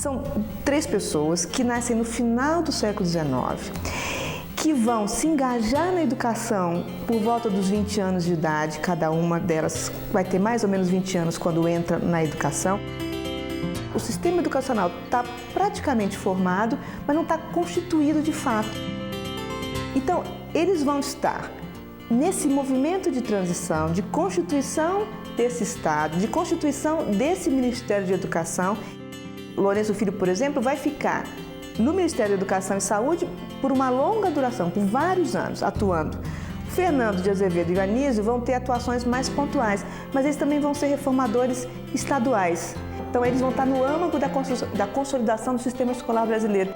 São 3 pessoas que nascem no final do século XIX, que vão se engajar na educação por volta dos 20 anos de idade. Cada uma delas vai ter mais ou menos 20 anos quando entra na educação. O sistema educacional está praticamente formado, mas não está constituído de fato. Então, eles vão estar nesse movimento de transição, de constituição desse Estado, de constituição desse Ministério de Educação. Lourenço Filho, por exemplo, vai ficar no Ministério da Educação e Saúde por uma longa duração, por vários anos, atuando. O Fernando de Azevedo e o Anísio vão ter atuações mais pontuais, mas eles também vão ser reformadores estaduais. Então, eles vão estar no âmago da consolidação do sistema escolar brasileiro.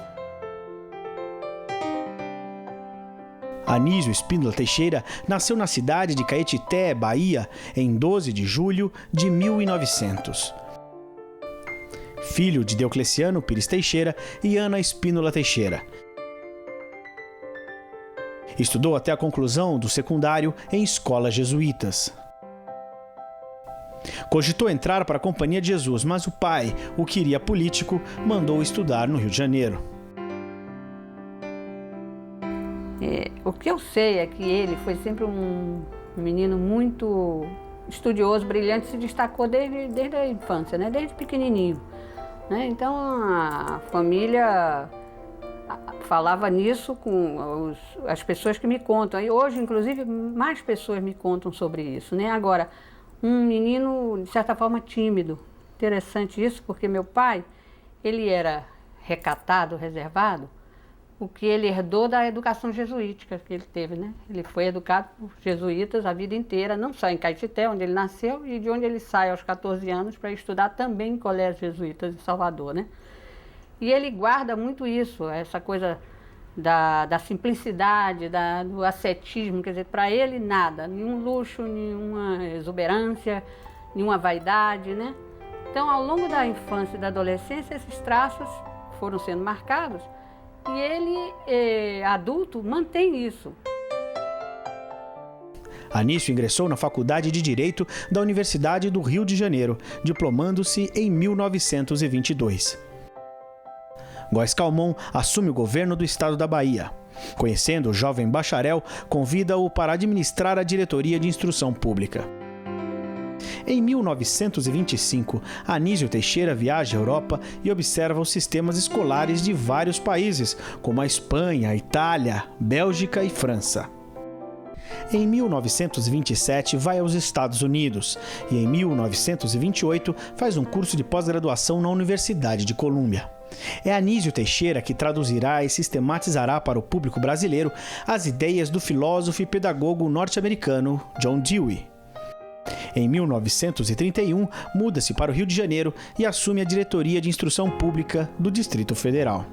Anísio Espíndola Teixeira nasceu na cidade de Caetité, Bahia, em 12 de julho de 1900. Filho de Deocleciano Pires Teixeira e Ana Espíndola Teixeira. Estudou até a conclusão do secundário em escolas jesuítas. Cogitou entrar para a Companhia de Jesus, mas o pai, o queria político, mandou estudar no Rio de Janeiro. O que eu sei é que ele foi sempre um menino muito estudioso, brilhante, se destacou desde a infância, né? Desde pequenininho. Né? Então a família falava nisso com as pessoas que me contam. E hoje, inclusive, mais pessoas me contam sobre isso. Né? Agora, um menino, de certa forma, tímido. Interessante isso, porque meu pai, ele era recatado, reservado, o que ele herdou da educação jesuítica que ele teve, né? Ele foi educado por jesuítas a vida inteira, não só em Caetité, onde ele nasceu, e de onde ele sai aos 14 anos para estudar também em colégios jesuítas em Salvador, né? E ele guarda muito isso, essa coisa da simplicidade, do ascetismo, quer dizer, para ele nada, nenhum luxo, nenhuma exuberância, nenhuma vaidade, né? Então, ao longo da infância e da adolescência, esses traços foram sendo marcados, e ele, adulto, mantém isso. Anísio ingressou na Faculdade de Direito da Universidade do Rio de Janeiro, diplomando-se em 1922. Góes Calmon assume o governo do estado da Bahia. Conhecendo o jovem bacharel, convida-o para administrar a Diretoria de Instrução Pública. Em 1925, Anísio Teixeira viaja à Europa e observa os sistemas escolares de vários países, como a Espanha, a Itália, Bélgica e França. Em 1927, vai aos Estados Unidos e em 1928 faz um curso de pós-graduação na Universidade de Colômbia. É Anísio Teixeira que traduzirá e sistematizará para o público brasileiro as ideias do filósofo e pedagogo norte-americano John Dewey. Em 1931, muda-se para o Rio de Janeiro e assume a Diretoria de Instrução Pública do Distrito Federal.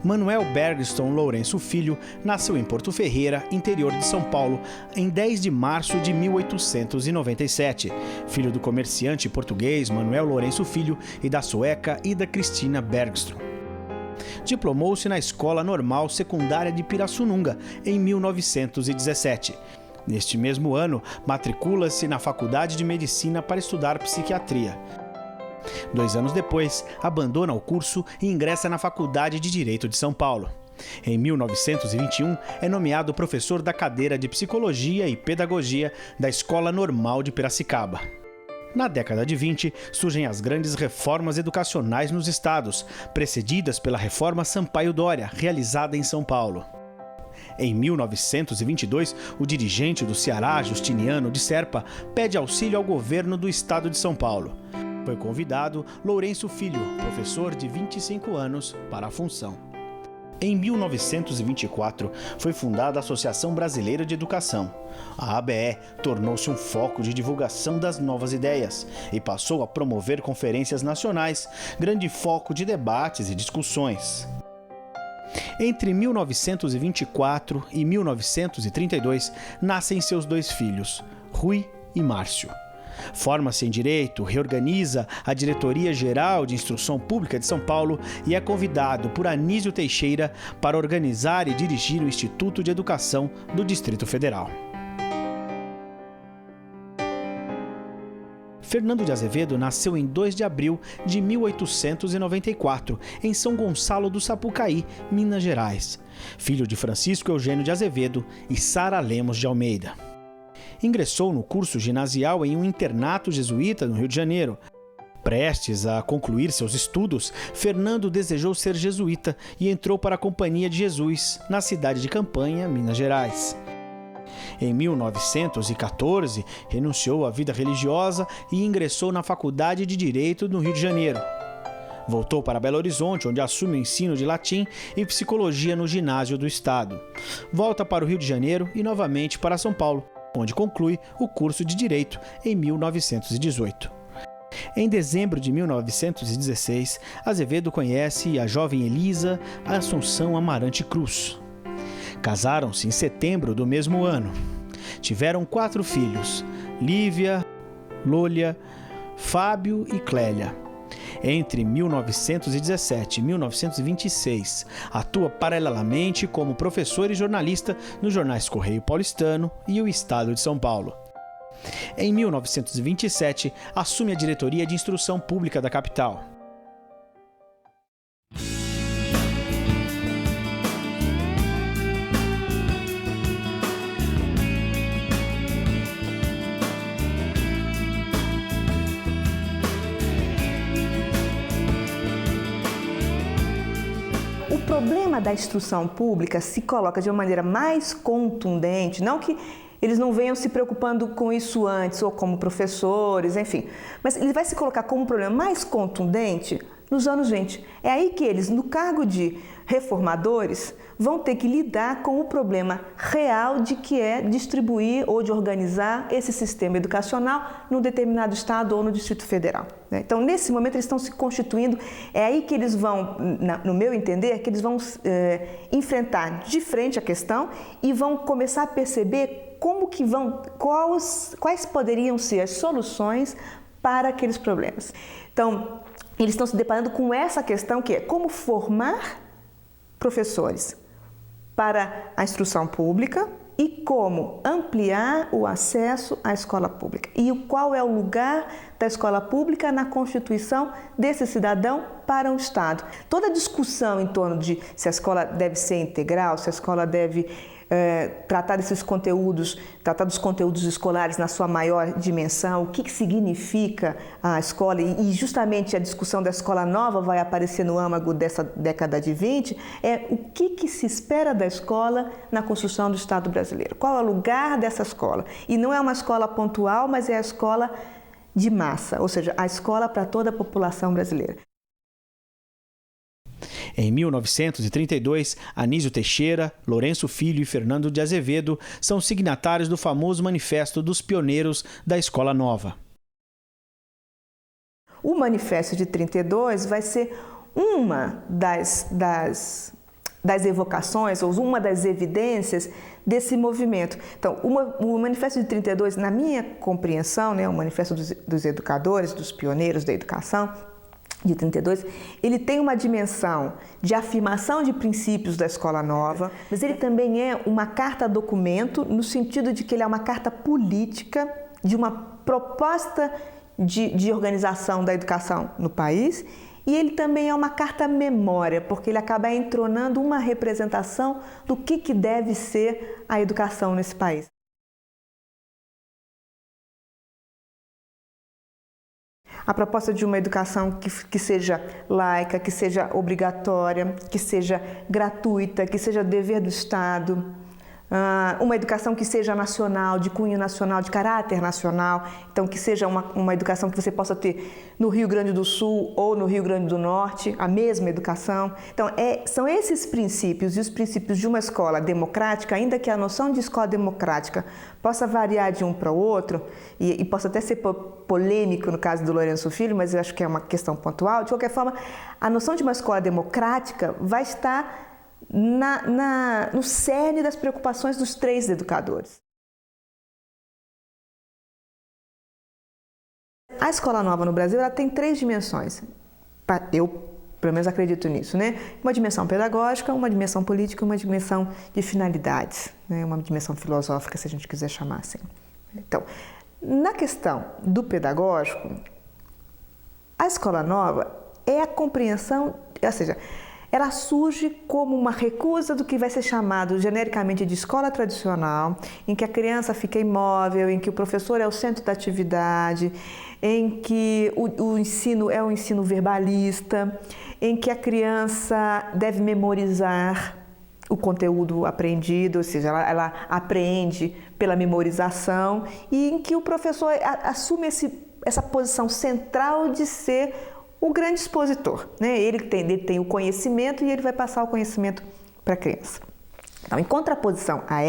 Manuel Bergstrom Lourenço Filho nasceu em Porto Ferreira, interior de São Paulo, em 10 de março de 1897, filho do comerciante português Manuel Lourenço Filho e da sueca Ida Cristina Bergstrom. Diplomou-se na Escola Normal Secundária de Pirassununga, em 1917. Neste mesmo ano, matricula-se na Faculdade de Medicina para estudar psiquiatria. 2 anos depois, abandona o curso e ingressa na Faculdade de Direito de São Paulo. Em 1921, é nomeado professor da cadeira de Psicologia e Pedagogia da Escola Normal de Piracicaba. Na década de 20, surgem as grandes reformas educacionais nos estados, precedidas pela Reforma Sampaio Dória, realizada em São Paulo. Em 1922, o dirigente do Ceará, Justiniano de Serpa, pede auxílio ao governo do estado de São Paulo. Foi convidado Lourenço Filho, professor de 25 anos, para a função. Em 1924, foi fundada a Associação Brasileira de Educação. A ABE tornou-se um foco de divulgação das novas ideias e passou a promover conferências nacionais, grande foco de debates e discussões. Entre 1924 e 1932, nascem seus 2 filhos, Rui e Márcio. Forma-se em Direito, reorganiza a Diretoria Geral de Instrução Pública de São Paulo e é convidado por Anísio Teixeira para organizar e dirigir o Instituto de Educação do Distrito Federal. Fernando de Azevedo nasceu em 2 de abril de 1894, em São Gonçalo do Sapucaí, Minas Gerais. Filho de Francisco Eugênio de Azevedo e Sara Lemos de Almeida. Ingressou no curso ginasial em um internato jesuíta no Rio de Janeiro. Prestes a concluir seus estudos, Fernando desejou ser jesuíta e entrou para a Companhia de Jesus, na cidade de Campanha, Minas Gerais. Em 1914, renunciou à vida religiosa e ingressou na Faculdade de Direito no Rio de Janeiro. Voltou para Belo Horizonte, onde assume o ensino de latim e psicologia no ginásio do estado. Volta para o Rio de Janeiro e novamente para São Paulo, onde conclui o curso de Direito em 1918. Em dezembro de 1916, Azevedo conhece a jovem Elisa Assunção Amarante Cruz. Casaram-se em setembro do mesmo ano. Tiveram 4 filhos, Lívia, Lôlia, Fábio e Clélia. Entre 1917 e 1926, atua paralelamente como professor e jornalista nos jornais Correio Paulistano e O Estado de São Paulo. Em 1927, assume a diretoria de instrução pública da capital. O problema da instrução pública se coloca de uma maneira mais contundente, não que eles não venham se preocupando com isso antes, ou como professores, enfim, mas ele vai se colocar como um problema mais contundente nos anos 20. É aí que eles, no cargo de reformadores, vão ter que lidar com o problema real de que é distribuir ou de organizar esse sistema educacional num determinado estado ou no Distrito Federal. Então, nesse momento, eles estão se constituindo, é aí que eles vão, no meu entender, que eles vão enfrentar de frente a questão e vão começar a perceber quais poderiam ser as soluções para aqueles problemas. Então, eles estão se deparando com essa questão que é como formar professores para a instrução pública e como ampliar o acesso à escola pública. E qual é o lugar da escola pública na constituição desse cidadão para o Estado. Toda a discussão em torno de se a escola deve ser integral, se a escola deve tratar dos conteúdos escolares na sua maior dimensão, o que significa a escola, e justamente a discussão da escola nova vai aparecer no âmago dessa década de 20, é o que se espera da escola na construção do Estado brasileiro. Qual é o lugar dessa escola? E não é uma escola pontual, mas é a escola de massa, ou seja, a escola para toda a população brasileira. Em 1932, Anísio Teixeira, Lourenço Filho e Fernando de Azevedo são signatários do famoso Manifesto dos Pioneiros da Escola Nova. O Manifesto de 32 vai ser uma das evocações, ou uma das evidências desse movimento. Então, o Manifesto de 32, na minha compreensão, o Manifesto dos Educadores, dos Pioneiros da Educação, de 32, ele tem uma dimensão de afirmação de princípios da escola nova, mas ele também é uma carta-documento no sentido de que ele é uma carta política de uma proposta de organização da educação no país, e ele também é uma carta-memória, porque ele acaba entronando uma representação do que deve ser a educação nesse país. A proposta de uma educação que seja laica, que seja obrigatória, que seja gratuita, que seja dever do Estado, uma educação que seja nacional, de cunho nacional, de caráter nacional, então que seja uma educação que você possa ter no Rio Grande do Sul ou no Rio Grande do Norte, a mesma educação. Então, são esses princípios e os princípios de uma escola democrática, ainda que a noção de escola democrática possa variar de um para o outro, e possa até ser polêmico no caso do Lourenço Filho, mas eu acho que é uma questão pontual. De qualquer forma, a noção de uma escola democrática vai estar no cerne das preocupações dos 3 educadores. A escola nova no Brasil ela tem 3 dimensões. Eu, pelo menos, acredito nisso, Uma dimensão pedagógica, uma dimensão política e uma dimensão de finalidades, uma dimensão filosófica, se a gente quiser chamar assim. Então, Na questão do pedagógico, a escola nova é a compreensão, ou seja, ela surge como uma recusa do que vai ser chamado genericamente de escola tradicional, em que a criança fica imóvel, em que o professor é o centro da atividade, em que o ensino é um ensino verbalista, em que a criança deve memorizar o conteúdo aprendido, ou seja, ela aprende pela memorização, e em que o professor assume essa posição central de ser o grande expositor, né? Ele tem o conhecimento e ele vai passar o conhecimento para a criança. Então, em contraposição a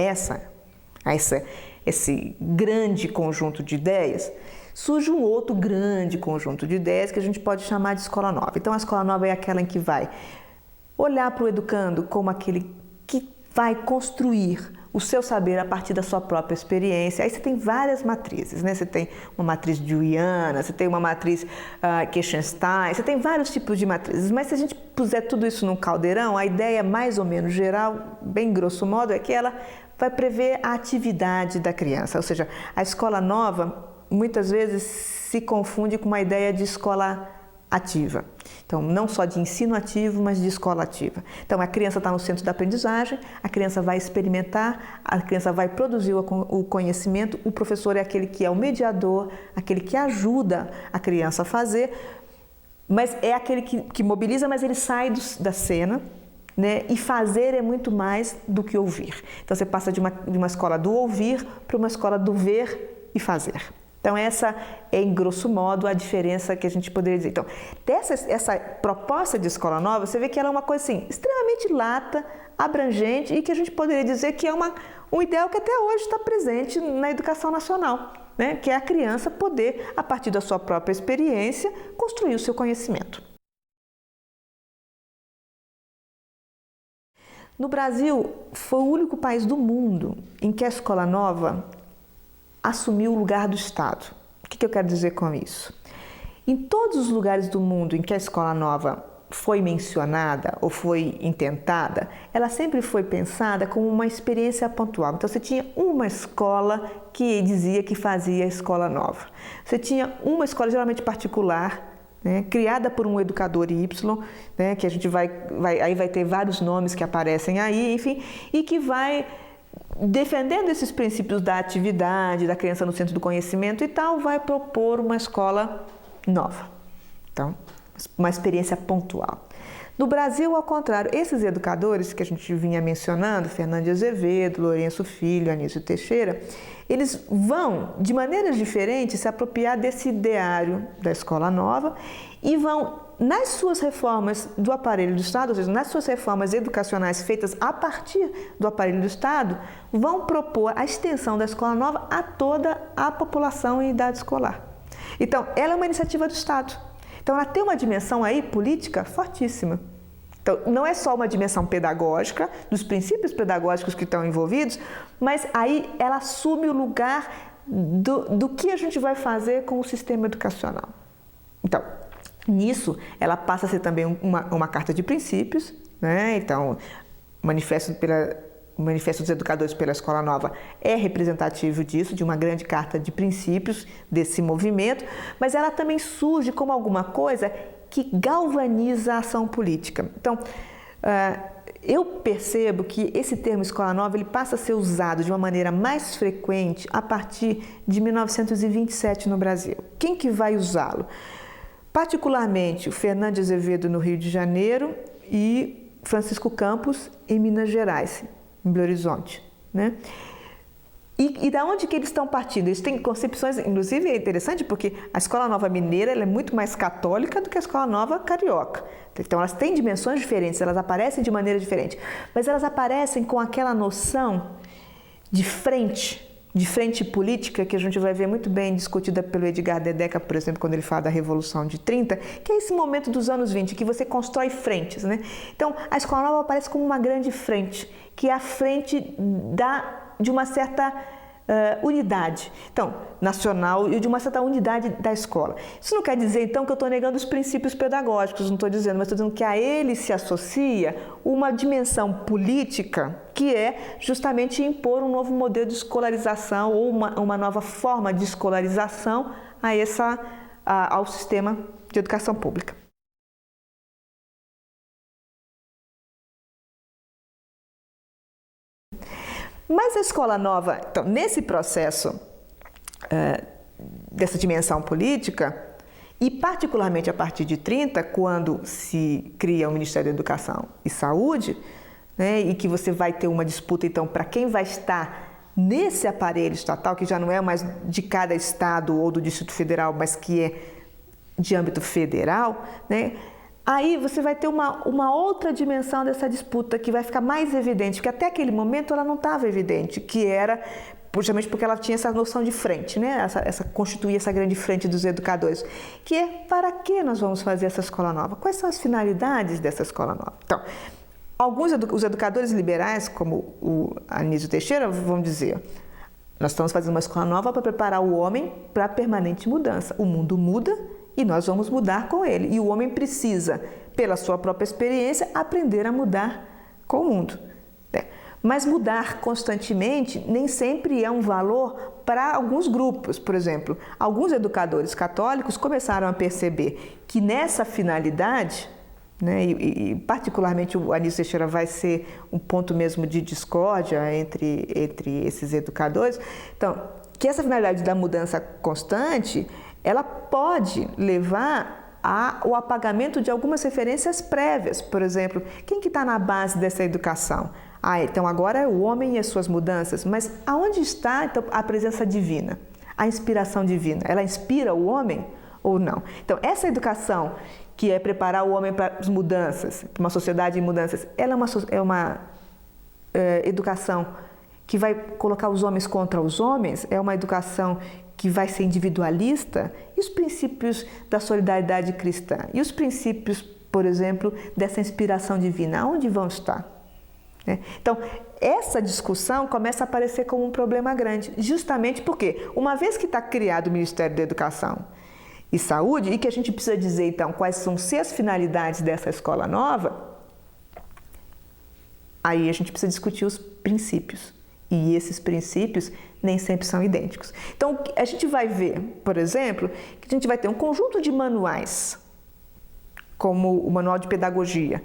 esse grande conjunto de ideias, surge um outro grande conjunto de ideias que a gente pode chamar de escola nova. Então, a escola nova é aquela em que vai olhar para o educando como aquele que vai construir o seu saber a partir da sua própria experiência. Aí você tem várias matrizes, né? Você tem uma matriz deweyana, você tem uma matriz Kirchenstein, você tem vários tipos de matrizes, mas se a gente puser tudo isso num caldeirão, a ideia mais ou menos geral, bem grosso modo, é que ela vai prever a atividade da criança, ou seja, a escola nova muitas vezes se confunde com uma ideia de escola ativa. Então, não só de ensino ativo, mas de escola ativa. Então, a criança está no centro da aprendizagem, a criança vai experimentar, a criança vai produzir o conhecimento, o professor é aquele que é o mediador, aquele que ajuda a criança a fazer, mas é aquele que mobiliza, mas ele sai da cena, né? E fazer é muito mais do que ouvir. Então, você passa de uma escola do ouvir para uma escola do ver e fazer. Então, essa é, em grosso modo, a diferença que a gente poderia dizer. Então, essa proposta de escola nova, você vê que ela é uma coisa assim, extremamente lata, abrangente e que a gente poderia dizer que é um ideal que até hoje está presente na educação nacional, né? Que é a criança poder, a partir da sua própria experiência, construir o seu conhecimento. No Brasil, foi o único país do mundo em que a escola nova assumiu o lugar do Estado. O que eu quero dizer com isso? Em todos os lugares do mundo em que a escola nova foi mencionada ou foi intentada, ela sempre foi pensada como uma experiência pontual. Então, você tinha uma escola que dizia que fazia a escola nova. Você tinha uma escola geralmente particular, né, criada por um educador Y, né, que a gente vai ter vários nomes que aparecem aí, enfim, e que vai defendendo esses princípios da atividade, da criança no centro do conhecimento e tal, vai propor uma escola nova. Então, uma experiência pontual. No Brasil, ao contrário, esses educadores que a gente vinha mencionando, Fernando de Azevedo, Lourenço Filho, Anísio Teixeira, eles vão, de maneiras diferentes, se apropriar desse ideário da escola nova e vão, nas suas reformas do aparelho do Estado, ou seja, nas suas reformas educacionais feitas a partir do aparelho do Estado, vão propor a extensão da escola nova a toda a população em idade escolar. Então, ela é uma iniciativa do Estado. Então, ela tem uma dimensão aí política fortíssima. Então, não é só uma dimensão pedagógica, dos princípios pedagógicos que estão envolvidos, mas aí ela assume o lugar do que a gente vai fazer com o sistema educacional. Então, nisso, ela passa a ser também uma carta de princípios, né? Então, o Manifesto dos Educadores pela Escola Nova é representativo disso, de uma grande carta de princípios desse movimento, mas ela também surge como alguma coisa que galvaniza a ação política. Então, eu percebo que esse termo escola nova ele passa a ser usado de uma maneira mais frequente a partir de 1927 no Brasil. Quem que vai usá-lo? Particularmente o Fernando de Azevedo no Rio de Janeiro e Francisco Campos em Minas Gerais, em Belo Horizonte, né? E da onde que eles estão partindo? Eles têm concepções, inclusive é interessante porque a Escola Nova Mineira ela é muito mais católica do que a Escola Nova Carioca. Então elas têm dimensões diferentes, elas aparecem de maneira diferente, mas elas aparecem com aquela noção de frente política que a gente vai ver muito bem discutida pelo Edgar Dedeca, por exemplo, quando ele fala da Revolução de 30, que é esse momento dos anos 20, que você constrói frentes, né? Então, a Escola Nova aparece como uma grande frente, que é a frente de uma certa unidade, então, nacional e de uma certa unidade da escola. Isso não quer dizer, então, que eu estou negando os princípios pedagógicos, não estou dizendo, mas estou dizendo que a ele se associa uma dimensão política que é justamente impor um novo modelo de escolarização ou uma nova forma de escolarização ao sistema de educação pública. Mas a escola nova, então, nesse processo dessa dimensão política, e particularmente a partir de 30, quando se cria o Ministério da Educação e Saúde, né, e que você vai ter uma disputa, então, para quem vai estar nesse aparelho estatal, que já não é mais de cada estado ou do Distrito Federal, mas que é de âmbito federal, né? Aí você vai ter uma outra dimensão dessa disputa que vai ficar mais evidente, porque até aquele momento ela não estava evidente, que era justamente porque ela tinha essa noção de frente, né? Constituir essa grande frente dos educadores, que é para que nós vamos fazer essa escola nova? Quais são as finalidades dessa escola nova? Então, os educadores liberais, como o Anísio Teixeira, vão dizer: nós estamos fazendo uma escola nova para preparar o homem para a permanente mudança. O mundo muda e nós vamos mudar com ele. E o homem precisa, pela sua própria experiência, aprender a mudar com o mundo. Mas mudar constantemente nem sempre é um valor para alguns grupos. Por exemplo, alguns educadores católicos começaram a perceber que nessa finalidade, né, e particularmente o Anísio Teixeira vai ser um ponto mesmo de discórdia entre esses educadores, então, que essa finalidade da mudança constante, ela pode levar ao apagamento de algumas referências prévias. Por exemplo, quem que está na base dessa educação? Então agora é o homem e as suas mudanças, mas aonde está então, a presença divina, a inspiração divina? Ela inspira o homem ou não? Então essa educação que é preparar o homem para as mudanças, para uma sociedade em mudanças, ela é uma educação que vai colocar os homens contra os homens? É uma educação que vai ser individualista? E os princípios da solidariedade cristã? E os princípios, por exemplo, dessa inspiração divina? Onde vão estar? Então, essa discussão começa a aparecer como um problema grande, justamente porque, uma vez que está criado o Ministério da Educação e Saúde, e que a gente precisa dizer, então, quais vão ser as finalidades dessa escola nova, aí a gente precisa discutir os princípios. E esses princípios nem sempre são idênticos. Então, a gente vai ver, por exemplo, que a gente vai ter um conjunto de manuais, como o Manual de Pedagogia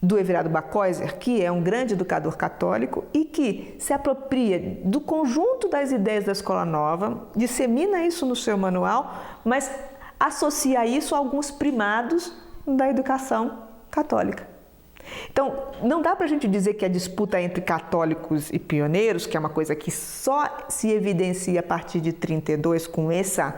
do Everardo Bacóizer, que é um grande educador católico e que se apropria do conjunto das ideias da Escola Nova, dissemina isso no seu manual, mas associa isso a alguns primados da educação católica. Então, não dá para a gente dizer que a disputa entre católicos e pioneiros, que é uma coisa que só se evidencia a partir de 32 com essa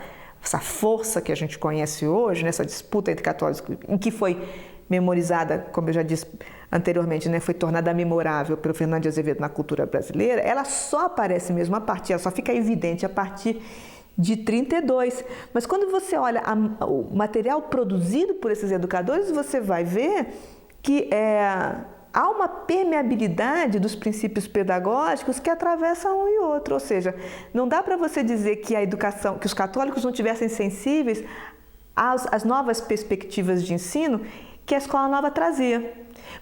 força que a gente conhece hoje, nessa disputa entre católicos, em que foi memorizada, como eu já disse anteriormente, né, foi tornada memorável pelo Fernando de Azevedo na cultura brasileira, ela só aparece mesmo ela só fica evidente a partir de 32. Mas quando você olha o material produzido por esses educadores, você vai ver que há uma permeabilidade dos princípios pedagógicos que atravessam um e outro. Ou seja, não dá para você dizer que a educação, que os católicos não tivessem sensíveis às novas perspectivas de ensino que a Escola Nova trazia.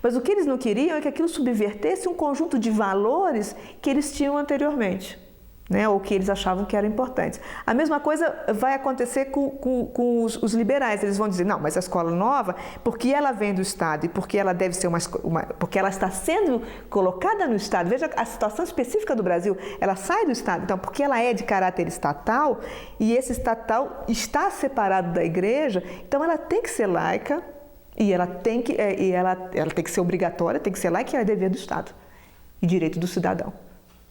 Mas o que eles não queriam é que aquilo subvertesse um conjunto de valores que eles tinham anteriormente, né? Ou que eles achavam que eram importantes. A mesma coisa vai acontecer com os liberais. Eles vão dizer, não, mas a Escola Nova, porque ela vem do Estado e porque ela deve ser porque ela está sendo colocada no Estado, veja a situação específica do Brasil, ela sai do Estado, então porque ela é de caráter estatal e esse estatal está separado da Igreja, então ela tem que ser laica e ela tem que ser obrigatória, tem que ser laica e é dever do Estado e direito do cidadão.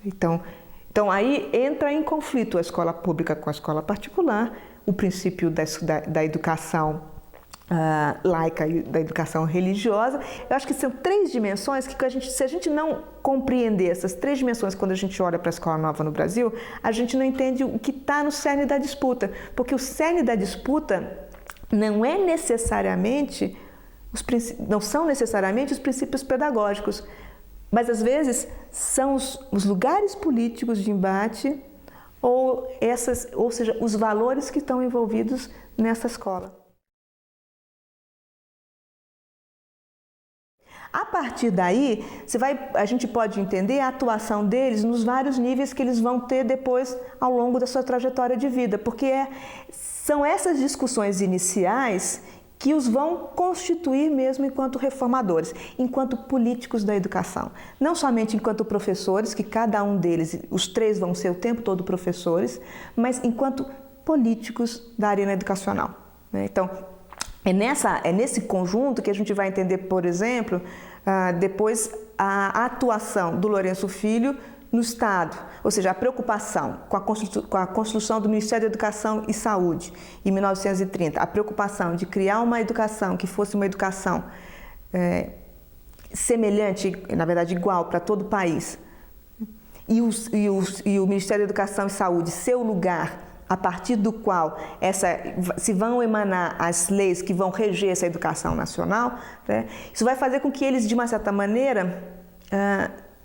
Então aí entra em conflito a escola pública com a escola particular, o princípio da educação laica e da educação religiosa. Eu acho que são três dimensões que se a gente não compreender essas três dimensões quando a gente olha para a Escola Nova no Brasil, a gente não entende o que está no cerne da disputa, porque o cerne da disputa não são necessariamente os princípios pedagógicos, mas às vezes são os lugares políticos de embate ou seja, os valores que estão envolvidos nessa escola. A partir daí, a gente pode entender a atuação deles nos vários níveis que eles vão ter depois ao longo da sua trajetória de vida, porque são essas discussões iniciais que os vão constituir mesmo enquanto reformadores, enquanto políticos da educação. Não somente enquanto professores, que cada um deles, os três vão ser o tempo todo professores, mas enquanto políticos da arena educacional. Então, é nesse conjunto que a gente vai entender, por exemplo, depois a atuação do Lourenço Filho no Estado, ou seja, a preocupação com a construção do Ministério da Educação e Saúde em 1930, a preocupação de criar uma educação que fosse uma educação semelhante, na verdade igual para todo o país, e o Ministério da Educação e Saúde ser o lugar a partir do qual se vão emanar as leis que vão reger essa educação nacional, né? Isso vai fazer com que eles, de uma certa maneira,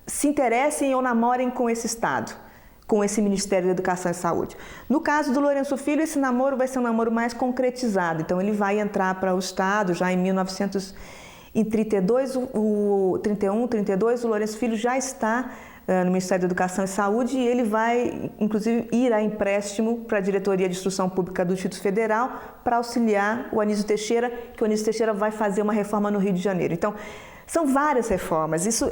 se interessem ou namorem com esse Estado, com esse Ministério da Educação e Saúde. No caso do Lourenço Filho, esse namoro vai ser um namoro mais concretizado, então ele vai entrar para o Estado já em 1932, 32, o Lourenço Filho já está no Ministério da Educação e Saúde e ele vai, inclusive, ir a empréstimo para a Diretoria de Instrução Pública do Distrito Federal para auxiliar o Anísio Teixeira, que o Anísio Teixeira vai fazer uma reforma no Rio de Janeiro. Então, são várias reformas, isso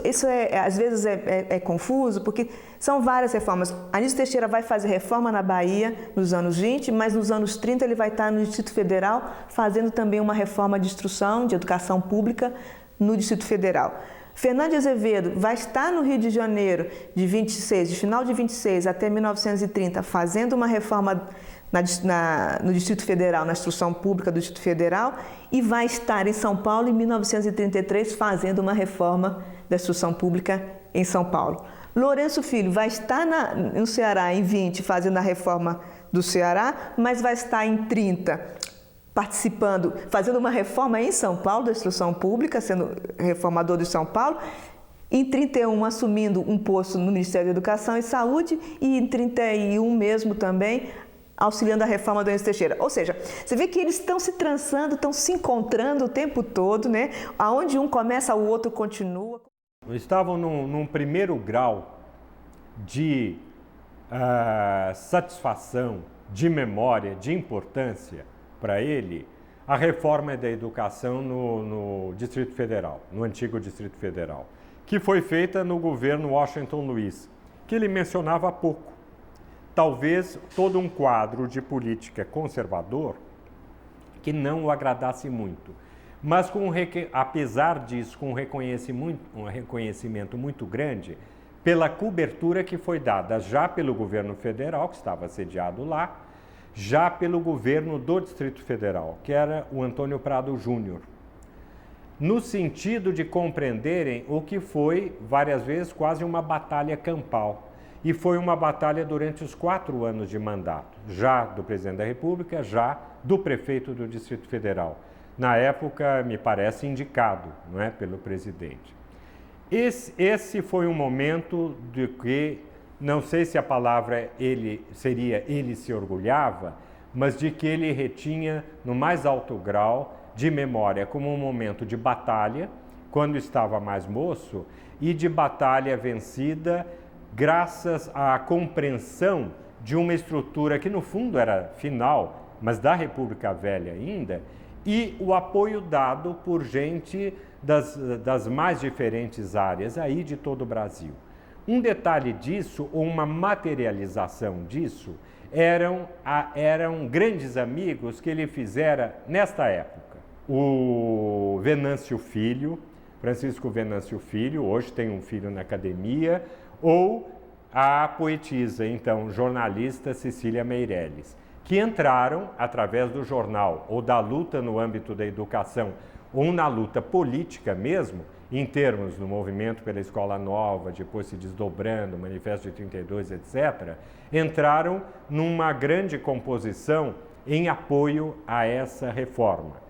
às vezes é confuso, porque são várias reformas. Anísio Teixeira vai fazer reforma na Bahia nos anos 20, mas nos anos 30 ele vai estar no Distrito Federal fazendo também uma reforma de instrução, de educação pública no Distrito Federal. Fernando de Azevedo vai estar no Rio de Janeiro de final de 26 até 1930, fazendo uma reforma no Distrito Federal, na instrução pública do Distrito Federal, e vai estar em São Paulo em 1933, fazendo uma reforma da instrução pública em São Paulo. Lourenço Filho vai estar no Ceará em 20, fazendo a reforma do Ceará, mas vai estar em 30, participando, fazendo uma reforma em São Paulo da instrução pública, sendo reformador de São Paulo, em 31 assumindo um posto no Ministério da Educação e Saúde e em 31 mesmo também auxiliando a reforma do Anísio Teixeira. Ou seja, você vê que eles estão se trançando, estão se encontrando o tempo todo, né? Aonde um começa, o outro continua. Estavam num primeiro grau de satisfação, de memória, de importância para ele, a reforma da educação no Distrito Federal, no antigo Distrito Federal, que foi feita no governo Washington Luiz, que ele mencionava há pouco. Talvez todo um quadro de política conservador que não o agradasse muito, mas apesar disso, com um reconhecimento muito grande pela cobertura que foi dada já pelo governo federal, que estava sediado lá, já pelo governo do Distrito Federal, que era o Antônio Prado Júnior, no sentido de compreenderem o que foi, várias vezes, quase uma batalha campal. E foi uma batalha durante os 4 anos de mandato, já do presidente da República, já do prefeito do Distrito Federal. Na época, me parece, indicado, não é, pelo presidente. Esse foi um momento de que, não sei se a palavra ele se orgulhava, mas de que ele retinha no mais alto grau de memória como um momento de batalha, quando estava mais moço, e de batalha vencida graças à compreensão de uma estrutura que no fundo era final, mas da República Velha ainda, e o apoio dado por gente das mais diferentes áreas aí de todo o Brasil. Um detalhe disso, ou uma materialização disso, eram grandes amigos que ele fizera nesta época. O Venâncio Filho, Francisco Venâncio Filho, hoje tem um filho na academia, ou a poetisa, então, jornalista Cecília Meirelles, que entraram através do jornal ou da luta no âmbito da educação ou na luta política mesmo, em termos do movimento pela Escola Nova, depois se desdobrando, Manifesto de 32, etc., entraram numa grande composição em apoio a essa reforma.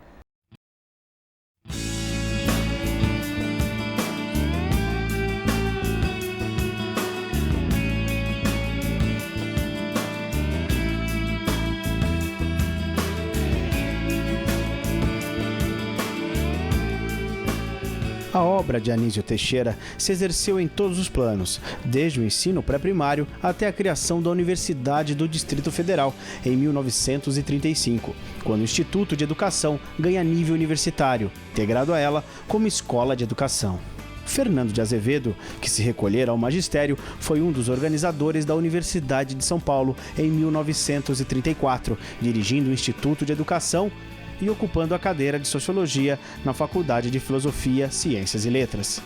A obra de Anísio Teixeira se exerceu em todos os planos, desde o ensino pré-primário até a criação da Universidade do Distrito Federal, em 1935, quando o Instituto de Educação ganha nível universitário, integrado a ela como escola de educação. Fernando de Azevedo, que se recolhera ao magistério, foi um dos organizadores da Universidade de São Paulo em 1934, dirigindo o Instituto de Educação e ocupando a cadeira de Sociologia na Faculdade de Filosofia, Ciências e Letras.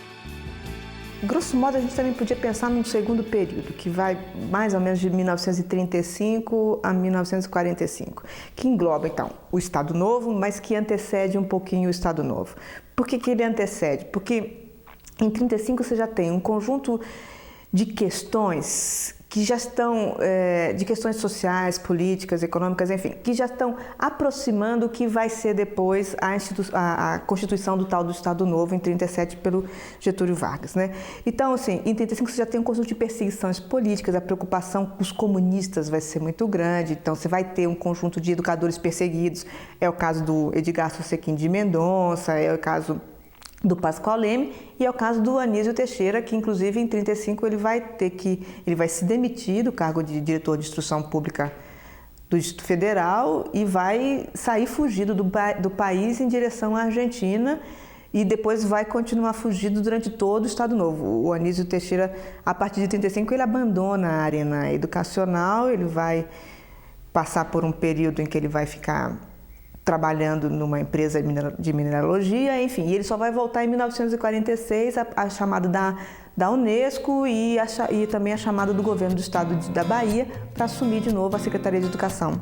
Grosso modo, a gente também podia pensar num segundo período, que vai mais ou menos de 1935 a 1945, que engloba, então, o Estado Novo, mas que antecede um pouquinho o Estado Novo. Por que ele antecede? Porque em 35 você já tem um conjunto de questões que já estão, de questões sociais, políticas, econômicas, enfim, que já estão aproximando o que vai ser depois a Constituição do tal do Estado Novo, em 37, pelo Getúlio Vargas, né? Então, assim, em 35 você já tem um conjunto de perseguições políticas, a preocupação com os comunistas vai ser muito grande, então você vai ter um conjunto de educadores perseguidos, é o caso do Edgar Susequim de Mendonça, é o caso do Pascoal Leme, e é o caso do Anísio Teixeira, que inclusive em 35 ele vai se demitir do cargo de diretor de instrução pública do Distrito Federal e vai sair fugido do país em direção à Argentina e depois vai continuar fugido durante todo o Estado Novo. O Anísio Teixeira, a partir de 35, ele abandona a arena educacional, ele vai passar por um período em que ele vai ficar trabalhando numa empresa de mineralogia, enfim, e ele só vai voltar em 1946, a chamada da Unesco e também a chamada do governo do estado da Bahia para assumir de novo a Secretaria de Educação.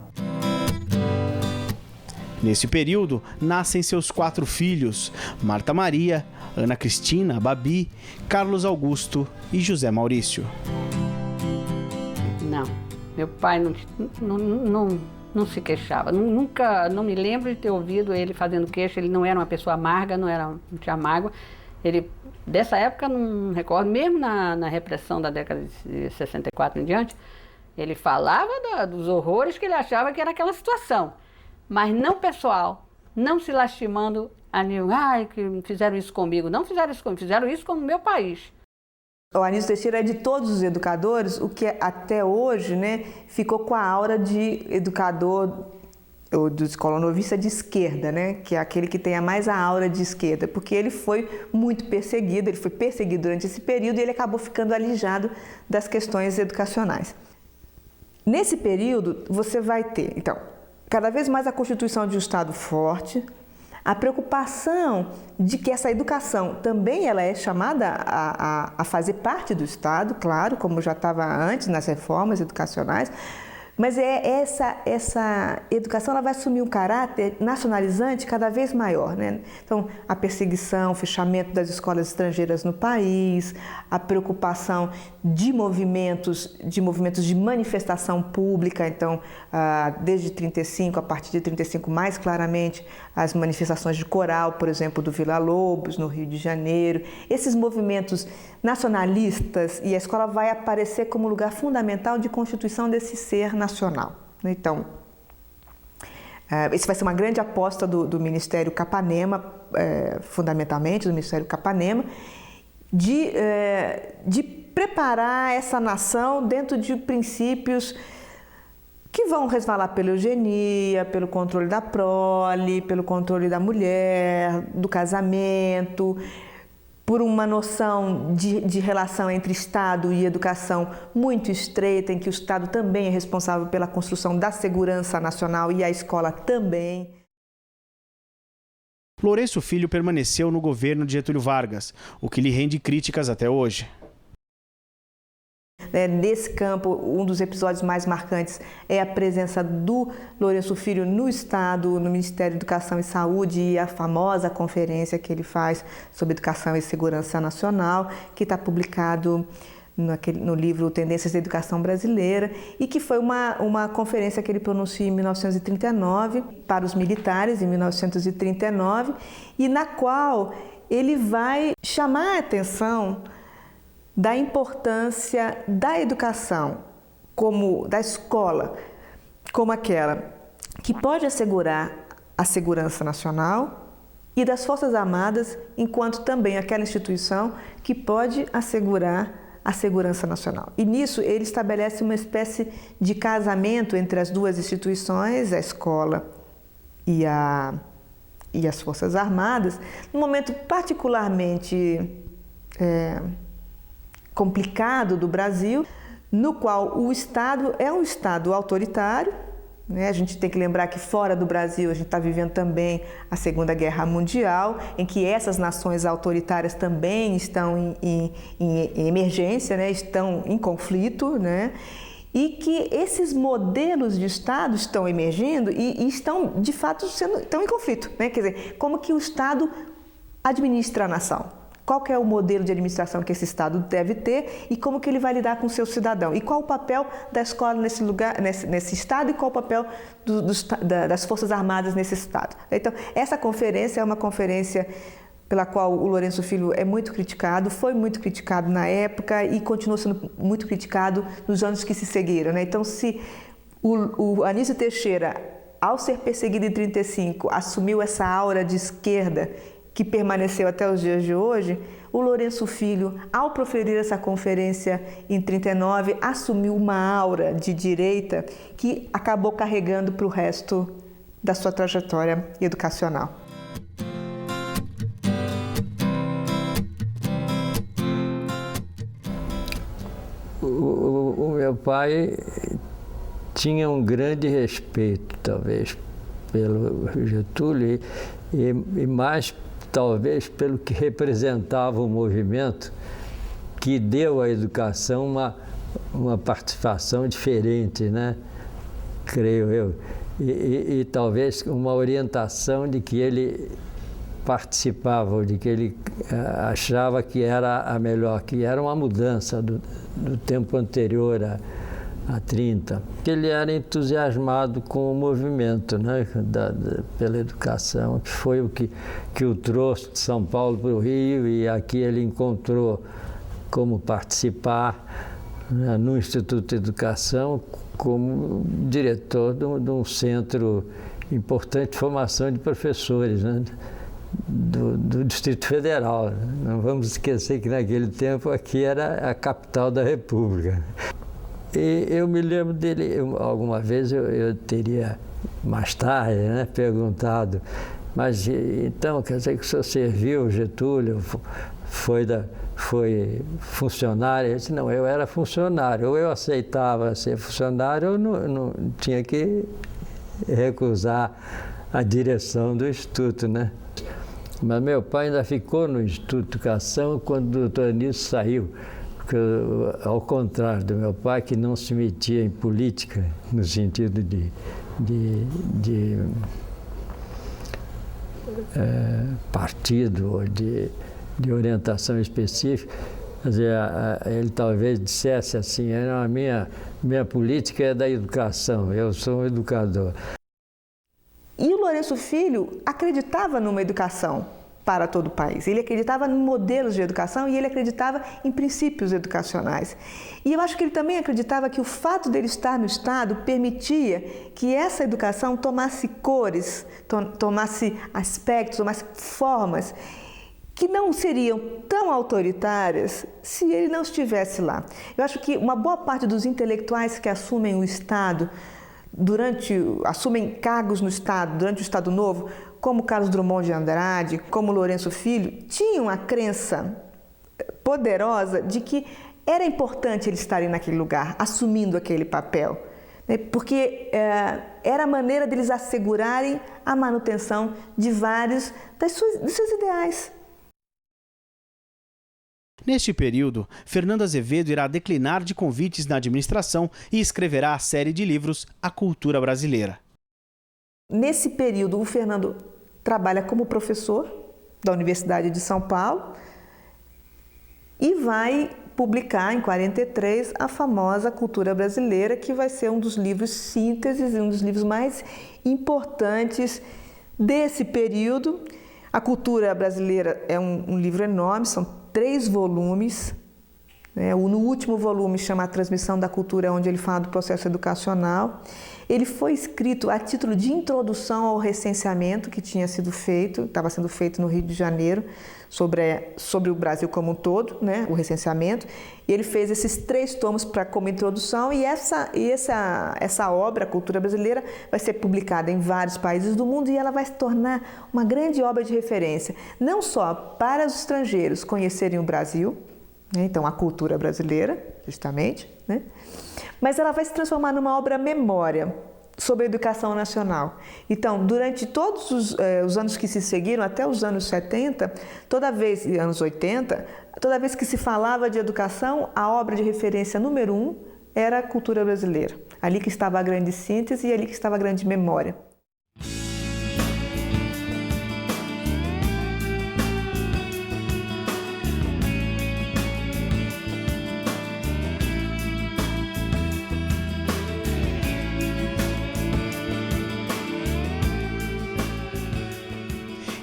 Nesse período, nascem seus 4 filhos, Marta Maria, Ana Cristina, Babi, Carlos Augusto e José Maurício. Não, meu pai não se queixava. Não me lembro de ter ouvido ele fazendo queixa. Ele não era uma pessoa amarga, não tinha mágoa. Ele, dessa época, não recordo, mesmo na repressão da década de 64 em diante, ele falava dos horrores que ele achava que era aquela situação. Mas não pessoal, não se lastimando a nenhum, que fizeram isso comigo. Não fizeram isso comigo, fizeram isso com o meu país. O Anísio Teixeira é de todos os educadores, o que até hoje, né, ficou com a aura de educador ou do escolonovista de esquerda, né, que é aquele que tenha mais a aura de esquerda, porque ele foi muito perseguido, ele foi perseguido durante esse período e ele acabou ficando alijado das questões educacionais. Nesse período, você vai ter, então, cada vez mais a constituição de um Estado forte, a preocupação de que essa educação também ela é chamada a fazer parte do Estado, claro, como já estava antes nas reformas educacionais, mas essa educação ela vai assumir um caráter nacionalizante cada vez maior, né? Então, a perseguição, o fechamento das escolas estrangeiras no país, a preocupação de movimentos de manifestação pública, então, desde 35, a partir de 35 mais claramente, as manifestações de coral, por exemplo, do Vila Lobos, no Rio de Janeiro, esses movimentos nacionalistas, e a escola vai aparecer como lugar fundamental de constituição desse ser nacional. Então, esse vai ser uma grande aposta do Ministério Capanema, fundamentalmente do Ministério Capanema, de preparar essa nação dentro de princípios que vão resvalar pela eugenia, pelo controle da prole, pelo controle da mulher, do casamento, por uma noção de relação entre Estado e educação muito estreita, em que o Estado também é responsável pela construção da segurança nacional e a escola também. Lourenço Filho permaneceu no governo de Getúlio Vargas, o que lhe rende críticas até hoje. Nesse campo, um dos episódios mais marcantes é a presença do Lourenço Filho no Estado, no Ministério da Educação e Saúde, e a famosa conferência que ele faz sobre educação e segurança nacional, que está publicado no livro Tendências da Educação Brasileira, e que foi uma conferência que ele pronuncia em 1939 para os militares, em 1939, e na qual ele vai chamar a atenção da importância da educação, da escola, como aquela que pode assegurar a segurança nacional, e das Forças Armadas, enquanto também aquela instituição que pode assegurar a segurança nacional. E nisso ele estabelece uma espécie de casamento entre as duas instituições, a escola e as Forças Armadas, num momento particularmente complicado do Brasil, no qual o Estado é um Estado autoritário, né? A gente tem que lembrar que fora do Brasil a gente está vivendo também a Segunda Guerra Mundial, em que essas nações autoritárias também estão em emergência, né? Estão em conflito, né? E que esses modelos de Estado estão emergindo e estão, de fato, estão em conflito, né? Quer dizer, como que o Estado administra a nação? Qual que é o modelo de administração que esse Estado deve ter e como que ele vai lidar com o seu cidadão? E qual o papel da escola nesse lugar, nesse Estado, e qual o papel das Forças Armadas nesse Estado? Então, essa conferência é uma conferência pela qual o Lourenço Filho é muito criticado, foi muito criticado na época e continuou sendo muito criticado nos anos que se seguiram, né? Então, se o Anísio Teixeira, ao ser perseguido em 1935, assumiu essa aura de esquerda que permaneceu até os dias de hoje, o Lourenço Filho, ao proferir essa conferência em 1939, assumiu uma aura de direita que acabou carregando para o resto da sua trajetória educacional. O meu pai tinha um grande respeito, talvez, pelo Getúlio e mais talvez pelo que representava o movimento que deu à educação uma participação diferente, né? Creio eu. E talvez uma orientação de que ele participava, ou de que ele achava que era a melhor, que era uma mudança do tempo anterior a 30. Ele era entusiasmado com o movimento, né, pela educação, que foi o que o trouxe de São Paulo para o Rio, e aqui ele encontrou como participar, né, no Instituto de Educação, como diretor de um centro importante de formação de professores, né, do Distrito Federal. Não vamos esquecer que naquele tempo aqui era a capital da República. E eu me lembro dele, alguma vez eu teria, mais tarde, né, perguntado, mas então, quer dizer que o senhor serviu Getúlio, foi funcionário? Ele disse, não, eu era funcionário, ou eu aceitava ser funcionário, ou não tinha que recusar a direção do Instituto, né? Mas meu pai ainda ficou no Instituto de Educação quando o doutor Anísio saiu. Porque, ao contrário do meu pai, que não se metia em política, no sentido de partido ou de orientação específica, quer dizer, ele talvez dissesse assim, a minha política é da educação, eu sou um educador. E o Lourenço Filho acreditava numa educação para todo o país. Ele acreditava em modelos de educação e ele acreditava em princípios educacionais. E eu acho que ele também acreditava que o fato dele estar no Estado permitia que essa educação tomasse cores, tomasse aspectos, tomasse formas que não seriam tão autoritárias se ele não estivesse lá. Eu acho que uma boa parte dos intelectuais que assumem o Estado, assumem cargos no Estado, durante o Estado Novo, como Carlos Drummond de Andrade, como Lourenço Filho, tinham a crença poderosa de que era importante eles estarem naquele lugar, assumindo aquele papel, né? Porque era a maneira deles assegurarem a manutenção de vários dos seus ideais. Neste período, Fernando Azevedo irá declinar de convites na administração e escreverá a série de livros A Cultura Brasileira. Nesse período, o Fernando trabalha como professor da Universidade de São Paulo e vai publicar, em 1943, a famosa Cultura Brasileira, que vai ser um dos livros sínteses e um dos livros mais importantes desse período. A Cultura Brasileira é um livro enorme, são 3 volumes. No último volume chama A Transmissão da Cultura, onde ele fala do processo educacional. Ele foi escrito a título de introdução ao recenseamento que tinha sido feito, estava sendo feito no Rio de Janeiro, sobre o Brasil como um todo, né, o recenseamento. E ele fez esses 3 tomos como introdução, e essa obra, a Cultura Brasileira, vai ser publicada em vários países do mundo, e ela vai se tornar uma grande obra de referência, não só para os estrangeiros conhecerem o Brasil, né, então a cultura brasileira, justamente, né, mas ela vai se transformar numa obra memória sobre a educação nacional. Então, durante todos os anos que se seguiram, até os anos 70, anos 80, toda vez que se falava de educação, a obra de referência número 1 era a cultura brasileira. Ali que estava a grande síntese e ali que estava a grande memória.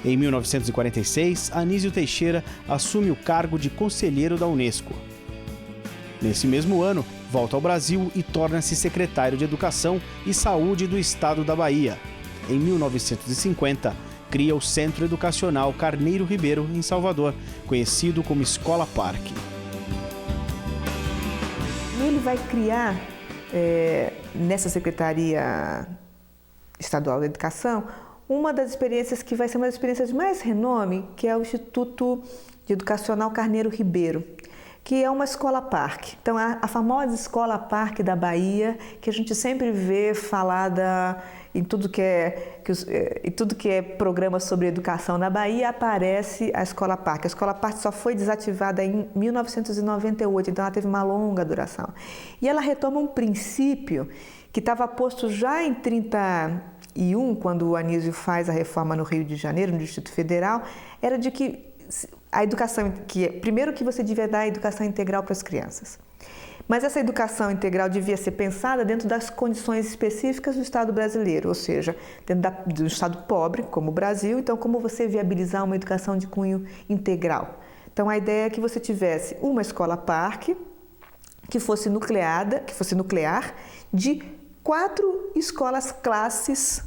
Em 1946, Anísio Teixeira assume o cargo de conselheiro da Unesco. Nesse mesmo ano, volta ao Brasil e torna-se secretário de Educação e Saúde do Estado da Bahia. Em 1950, cria o Centro Educacional Carneiro Ribeiro, em Salvador, conhecido como Escola Parque. Ele vai criar, nessa Secretaria Estadual da Educação, uma das experiências que vai ser uma das experiências de mais renome, que é o Instituto de Educacional Carneiro Ribeiro, que é uma escola-parque. Então, a famosa escola-parque da Bahia, que a gente sempre vê falada em tudo que é programa sobre educação na Bahia, aparece a escola-parque. A escola-parque só foi desativada em 1998, então ela teve uma longa duração. E ela retoma um princípio que estava posto já em 31, quando o Anísio faz a reforma no Rio de Janeiro, no Distrito Federal, era de que a educação, primeiro que você devia dar a educação integral para as crianças. Mas essa educação integral devia ser pensada dentro das condições específicas do Estado brasileiro, ou seja, dentro do Estado pobre, como o Brasil. Então, como você viabilizar uma educação de cunho integral? Então, a ideia é que você tivesse uma escola-parque que fosse nuclear, de 4 escolas-classes